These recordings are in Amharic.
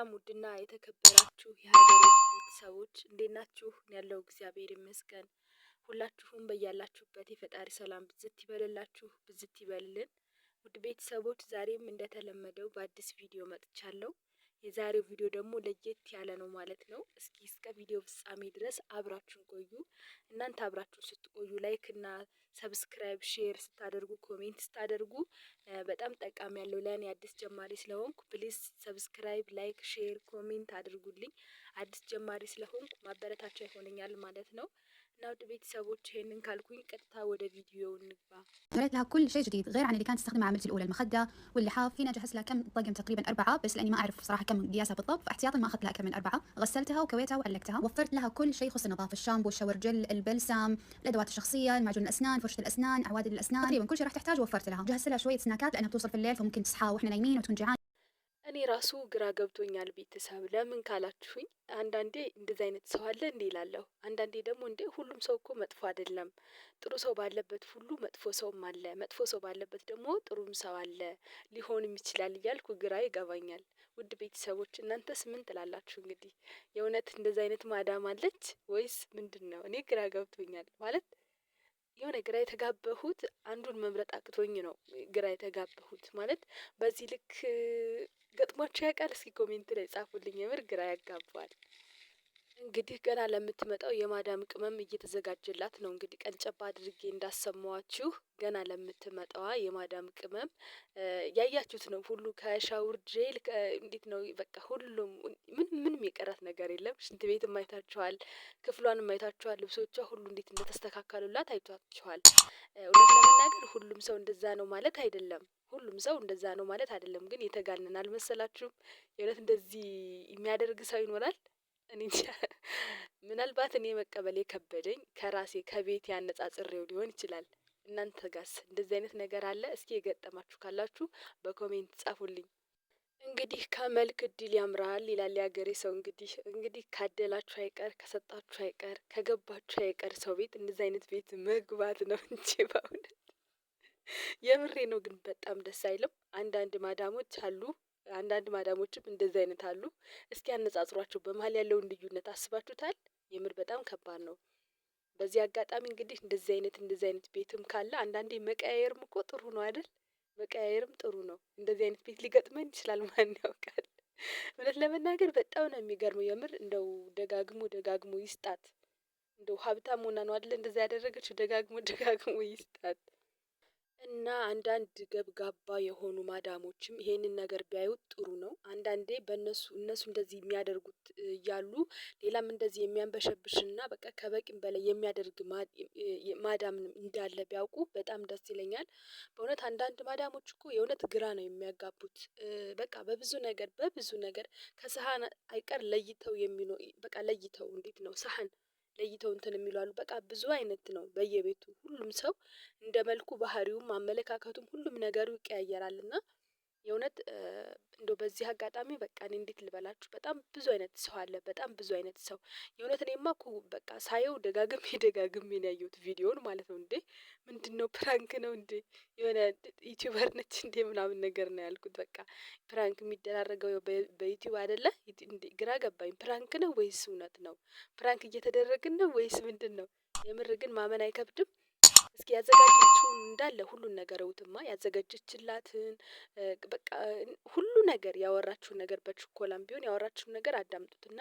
ሰላም ውድና የተከበራችሁ የሀገሬ ቤተሰቦች እንዴት ናችሁ? ያለው እግዚአብሔር ይመስገን። ሁላችሁም በያላችሁበት የፈጣሪ ሰላም ብዝት ይበልላችሁ፣ ብዝት ይበልልን። ውድ ቤተሰቦች ዛሬም እንደተለመደው በአዲስ ቪዲዮ መጥቻለሁ። የዛሬው ቪዲዮ ደግሞ ለየት ያለ ነው ማለት ነው። እስከ ቪዲዮ ፍጻሜ ድረስ አብራችሁን ቆዩ። እናንተ አብራችሁን ስትቆዩ ላይክ እና ሰብስክራይብ፣ ሼር ስታደርጉ፣ ኮሜንት ስታደርጉ በጣም ጠቃሚ ያለው ለእኔ አዲስ ጀማሪ ስለሆንኩ ፕሊዝ ሰብስክራይብ፣ ላይክ፣ ሼር፣ ኮሜንት አድርጉልኝ። አዲስ ጀማሪ ስለሆንኩ ማበረታቻ ይሆነኛል ማለት ነው። እና ውድ ቤተሰቦች ይሄንን ካልኩኝ ቀጥታ ወደ ቪዲዮ እንግባ። عملت لها كل شيء جديد غير عن اللي كانت تستخدمه عملت الأولى المخدة واللحاف. هنا جهزت لها كم طقم تقريبا 4 بس لأني ما أعرف صراحة كم قياسها بالضبط فاحتياطا ما أخذت لها أكثر من 4. غسلتها وكويتها وعلقتها. وفرت لها كل شيء يخص النظافة، الشامبو، الشاور جل، البلسم، الأدوات الشخصية، معجون الأسنان، فرشة الأسنان، عوادل الأسنان، تقريبا كل شيء راح تحتاجه وفرت لها. جهزت لها شوية سناكات لأنها بتوصل في الليل فممكن تصحى وإحنا نايمين وتكون جعانة. እኔ ራሱ ግራ ገብቶኛል ቤተሰብ። ለምን ካላችሁኝ አንዳንዴ እንደዚህ አይነት ሰው አለ እንዴ እላለሁ። አንዳንዴ ደግሞ እንዴ ሁሉም ሰው እኮ መጥፎ አይደለም። ጥሩ ሰው ባለበት ሁሉ መጥፎ ሰውም አለ፣ መጥፎ ሰው ባለበት ደግሞ ጥሩም ሰው አለ፣ ሊሆንም ይችላል እያልኩ ግራ ይገባኛል። ውድ ቤተሰቦች እናንተስ ምን ትላላችሁ? እንግዲህ የእውነት እንደዚህ አይነት ማዳም አለች ወይስ ምንድን ነው? እኔ ግራ ገብቶኛል ማለት የሆነ ግራ የተጋባሁት አንዱን መምረጥ አቅቶኝ ነው። ግራ የተጋባሁት ማለት በዚህ ልክ ገጥሟቸው ያውቃል? እስኪ ኮሜንት ላይ ጻፉልኝ። የምር ግራ ያጋባል። እንግዲህ ገና ለምትመጣው የማዳም ቅመም እየተዘጋጀላት ነው። እንግዲህ ቀንጨባ አድርጌ እንዳሰማዋችሁ ገና ለምትመጣዋ የማዳም ቅመም ያያችሁት ነው ሁሉ ከሻውር ጄል እንዴት ነው በቃ ሁሉም ምንም የቀራት ነገር የለም። ሽንት ቤትም አይታችኋል፣ ክፍሏንም አይታችኋል፣ ልብሶቿ ሁሉ እንዴት እንደተስተካከሉላት አይታችኋል። እውነት ለመናገር ሁሉም ሰው እንደዛ ነው ማለት አይደለም። ሁሉም ሰው እንደዛ ነው ማለት አይደለም። ግን የተጋነን አልመሰላችሁም? የእውነት እንደዚህ የሚያደርግ ሰው ይኖራል? እኔ ምናልባት እኔ መቀበል የከበደኝ ከራሴ ከቤት ያነጻጽሬው ሊሆን ይችላል። እናንተ ጋስ እንደዚህ አይነት ነገር አለ? እስኪ የገጠማችሁ ካላችሁ በኮሜንት ጻፉልኝ። እንግዲህ ከመልክ እድል ያምራል ይላል የሀገሬ ሰው። እንግዲህ ካደላችሁ አይቀር ከሰጣችሁ አይቀር ከገባችሁ አይቀር ሰው ቤት እንደዚህ አይነት ቤት መግባት ነው እንጂ በእውነት የምሬ ነው። ግን በጣም ደስ አይልም። አንዳንድ ማዳሞች አሉ፣ አንዳንድ ማዳሞችም እንደዚህ አይነት አሉ። እስኪ አነጻጽሯቸው። በመሀል ያለውን ልዩነት አስባችሁታል? የምር በጣም ከባድ ነው። በዚህ አጋጣሚ እንግዲህ እንደዚህ አይነት ቤትም ካለ አንዳንዴ መቀያየርም እኮ ጥሩ ነው አይደል? መቀያየርም ጥሩ ነው። እንደዚህ አይነት ቤት ሊገጥመን ይችላል፣ ማን ያውቃል? እውነት ለመናገር በጣም ነው የሚገርመው። የምር እንደው ደጋግሞ ይስጣት። እንደው ሀብታም ሆና ነው አይደል እንደዛ ያደረገችው? ደጋግሞ ይስጣት። እና አንዳንድ ገብጋባ የሆኑ ማዳሞችም ይሄንን ነገር ቢያዩት ጥሩ ነው። አንዳንዴ እነሱ እንደዚህ የሚያደርጉት እያሉ ሌላም እንደዚህ የሚያንበሸብሽና በቃ ከበቂም በላይ የሚያደርግ ማዳም እንዳለ ቢያውቁ በጣም ደስ ይለኛል። በእውነት አንዳንድ ማዳሞች እኮ የእውነት ግራ ነው የሚያጋቡት። በቃ በብዙ ነገር ከሰሃን አይቀር ለይተው በቃ ለይተው እንዴት ነው ሰሃን ለይተው እንትን የሚሉ አሉ። በቃ ብዙ አይነት ነው በየቤቱ ሁሉም ሰው እንደ መልኩ ባህሪውም አመለካከቱም ሁሉም ነገሩ ይቀያየራልና የእውነት እንደው በዚህ አጋጣሚ በቃ እኔ እንዴት ልበላችሁ በጣም ብዙ አይነት ሰው አለ። በጣም ብዙ አይነት ሰው የእውነት እኔማ እኮ በቃ ሳየው ደጋግሜ ነው ያየሁት ቪዲዮውን ማለት ነው። እንዴ ምንድነው ፕራንክ ነው እንዴ የሆነ ዩቲዩበር ነች እንዴ ምናምን ነገር ነው ያልኩት። በቃ ፕራንክ የሚደራረገው በዩቲዩብ አይደለ እንዴ? ግራ ገባኝ። ፕራንክ ነው ወይስ እውነት ነው? ፕራንክ እየተደረግን ነው ወይስ ምንድነው? የምር ግን ማመን አይከብድም። እስኪ ያዘጋጀችውን እንዳለ ሁሉን ነገር እውትማ ያዘጋጀችላትን በቃ ሁሉ ነገር ያወራችውን ነገር በችኮላም ቢሆን ያወራችውን ነገር አዳምጡትና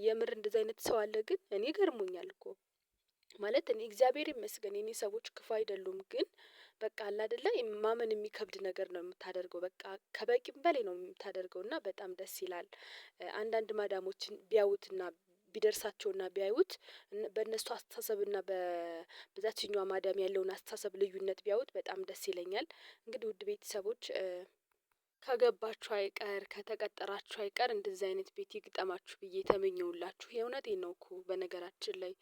የምር እንደዚህ አይነት ሰው አለ። ግን እኔ ገርሞኛል እኮ ማለት እኔ እግዚአብሔር ይመስገን የኔ ሰዎች ክፉ አይደሉም። ግን በቃ አለ አይደለ ማመን የሚከብድ ነገር ነው የምታደርገው። በቃ ከበቂም በላይ ነው የምታደርገው እና በጣም ደስ ይላል። አንዳንድ ማዳሞችን ቢያዩትና ቢደርሳቸውና ቢያዩት በእነሱ አስተሳሰብና በዛችኛዋ ማዳም ያለውን አስተሳሰብ ልዩነት ቢያዩት በጣም ደስ ይለኛል። እንግዲህ ውድ ቤተሰቦች ከገባችሁ አይቀር ከተቀጠራችሁ አይቀር እንደዚህ አይነት ቤት ይግጠማችሁ ብዬ ተመኘውላችሁ። የእውነቴን ነው እኮ በነገራችን ላይ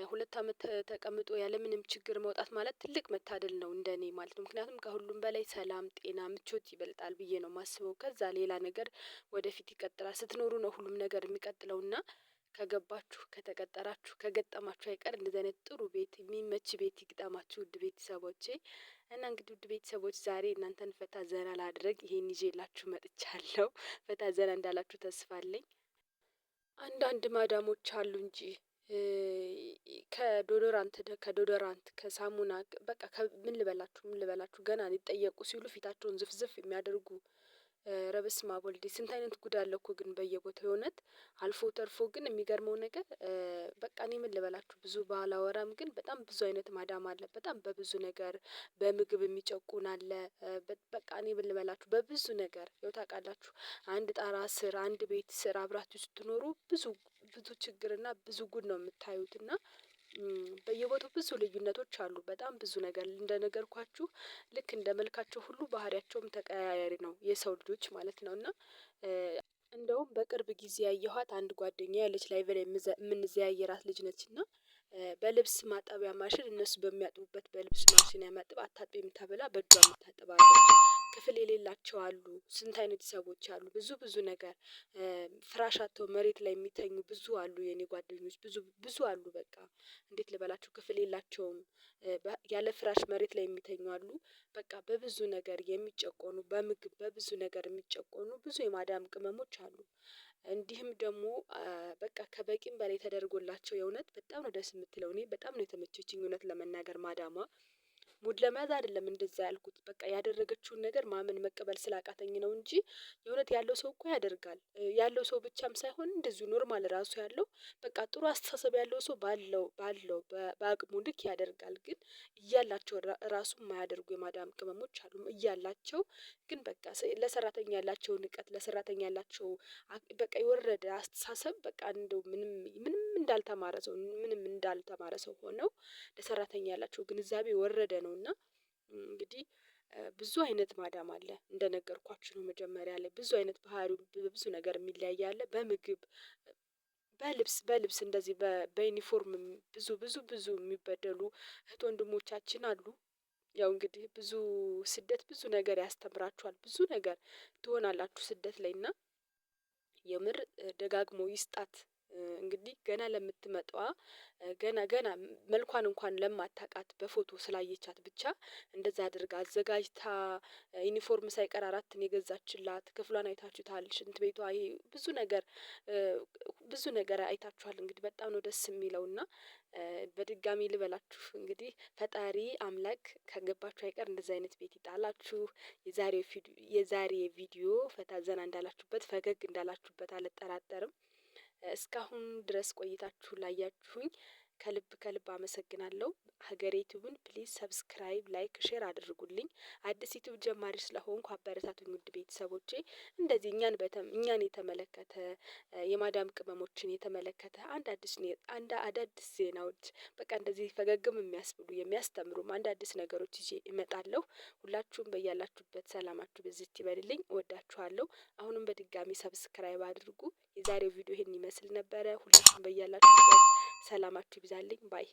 2 አመት ተቀምጦ ያለምንም ችግር መውጣት ማለት ትልቅ መታደል ነው እንደኔ ማለት ነው። ምክንያቱም ከሁሉም በላይ ሰላም፣ ጤና፣ ምቾት ይበልጣል ብዬ ነው የማስበው። ከዛ ሌላ ነገር ወደፊት ይቀጥላል። ስትኖሩ ነው ሁሉም ነገር የሚቀጥለውና ከገባችሁ ከተቀጠራችሁ ከገጠማችሁ አይቀር እንደዚህ አይነት ጥሩ ቤት የሚመች ቤት ይግጠማችሁ ውድ ቤተሰቦቼ። እና እንግዲህ ውድ ቤተሰቦች ዛሬ እናንተን ፈታ ዘና ላድርግ ይሄን ይዤላችሁ መጥቻለሁ። ፈታ ዘና እንዳላችሁ ተስፋ አለኝ። አንዳንድ ማዳሞች አሉ እንጂ ከዶዶራንት ከሳሙና በቃ ምን ልበላችሁ ገና ሊጠየቁ ሲሉ ፊታቸውን ዝፍዝፍ የሚያደርጉ ኧረ በስመአብ ወልዴ ስንት አይነት ጉድ አለ እኮ ግን በየቦታው የእውነት አልፎ ተርፎ ግን የሚገርመው ነገር በቃ እኔ ምን ልበላችሁ ብዙ ባላወራም ግን በጣም ብዙ አይነት ማዳም አለ። በጣም በብዙ ነገር በምግብ የሚጨቁን አለ። በቃ እኔ ምን ልበላችሁ በብዙ ነገር ያው ታውቃላችሁ አንድ ጣራ ስር አንድ ቤት ስር አብራችሁ ስትኖሩ ብዙ ችግርና ብዙ ጉድ ነው የምታዩት። እና በየቦታው ብዙ ልዩነቶች አሉ። በጣም ብዙ ነገር እንደነገርኳችሁ ልክ እንደ መልካቸው ሁሉ ባህሪያቸውም ተቀያያሪ ነው የሰው ልጆች ማለት ነው። እና እንደውም በቅርብ ጊዜ ያየኋት አንድ ጓደኛዬ ያለች ላይቭ ላይ የምንዘያየራት ልጅ ነች። እና በልብስ ማጠቢያ ማሽን እነሱ በሚያጥቡበት በልብስ ማሽን ያማጥብ አታጥቢም ተብላ በእጇ የምታጥብ አለች። ክፍል የሌላቸው አሉ። ስንት አይነት ሰዎች አሉ። ብዙ ነገር ፍራሽ አጥተው መሬት ላይ የሚተኙ ብዙ አሉ። የኔ ጓደኞች ብዙ አሉ። በቃ እንዴት ልበላችሁ ክፍል የላቸውም። ያለ ፍራሽ መሬት ላይ የሚተኙ አሉ። በቃ በብዙ ነገር የሚጨቆኑ በምግብ በብዙ ነገር የሚጨቆኑ ብዙ የማዳም ቅመሞች አሉ። እንዲህም ደግሞ በቃ ከበቂም በላይ ተደርጎላቸው የእውነት በጣም ነው ደስ የምትለው። እኔ በጣም ነው የተመቸችኝ እውነት ለመናገር ማዳሟ ሙድ ለመያዝ አይደለም እንደዛ ያልኩት በቃ ያደረገችውን ነገር ማመን መቀበል ስላቃተኝ ነው እንጂ የእውነት ያለው ሰው እኮ ያደርጋል። ያለው ሰው ብቻም ሳይሆን እንደዚሁ ኖርማል ራሱ ያለው በቃ ጥሩ አስተሳሰብ ያለው ሰው ባለው በአቅሙ ልክ ያደርጋል። ግን እያላቸው ራሱ የማያደርጉ የማዳም ቅመሞች አሉ። እያላቸው ግን በቃ ለሰራተኛ ያላቸው ንቀት ለሰራተኛ ያላቸው በቃ የወረደ አስተሳሰብ በቃ እንደው ምንም እንዳልተማረ ሰው ሆነው ለሰራተኛ ያላቸው ግንዛቤ የወረደ ነው። እና እንግዲህ ብዙ አይነት ማዳም አለ እንደነገርኳችሁ ነው። መጀመሪያ ላይ ብዙ አይነት ባህሪው በብዙ ነገር የሚለያይ አለ። በምግብ በልብስ እንደዚህ በዩኒፎርም ብዙ የሚበደሉ እህት ወንድሞቻችን አሉ። ያው እንግዲህ ብዙ ስደት ብዙ ነገር ያስተምራችኋል። ብዙ ነገር ትሆናላችሁ ስደት ላይ እና የምር ደጋግሞ ይስጣት። እንግዲህ ገና ለምትመጣዋ ገና መልኳን እንኳን ለማታውቃት በፎቶ ስላየቻት ብቻ እንደዛ አድርጋ አዘጋጅታ ዩኒፎርም ሳይቀር 4 የገዛችላት ክፍሏን አይታችሁታል። ሽንት ቤቷ ይሄ ብዙ ነገር አይታችኋል። እንግዲህ በጣም ነው ደስ የሚለውና በድጋሚ ልበላችሁ እንግዲህ ፈጣሪ አምላክ ከገባችሁ አይቀር እንደዚህ አይነት ቤት ይጣላችሁ። የዛሬ ቪዲዮ ፈታ ዘና እንዳላችሁበት ፈገግ እንዳላችሁበት አልጠራጠርም። እስካሁን ድረስ ቆይታችሁ ላያችሁኝ ከልብ አመሰግናለሁ። ሀገሬ ዩቲዩብን ፕሊዝ ሰብስክራይብ ላይክ ሼር አድርጉልኝ። አዲስ ዩቲዩብ ጀማሪ ስለሆንኩ አበረታቱኝ ውድ ቤተሰቦቼ። እንደዚህ እኛን የተመለከተ የማዳም ቅመሞችን የተመለከተ አንድ አዳዲስ ዜናዎች በቃ እንደዚህ ፈገግም የሚያስብሉ የሚያስተምሩም አንድ አዲስ ነገሮች ይዤ እመጣለሁ። ሁላችሁም በያላችሁበት ሰላማችሁ ብዝት ይበልልኝ። እወዳችኋለሁ። አሁንም በድጋሚ ሰብስክራይብ አድርጉ። የዛሬው ቪዲዮ ይሄን ይመስል ነበረ። ሁላችሁም በያላችሁበት ሰላማችሁ ይብዛልኝ ባይ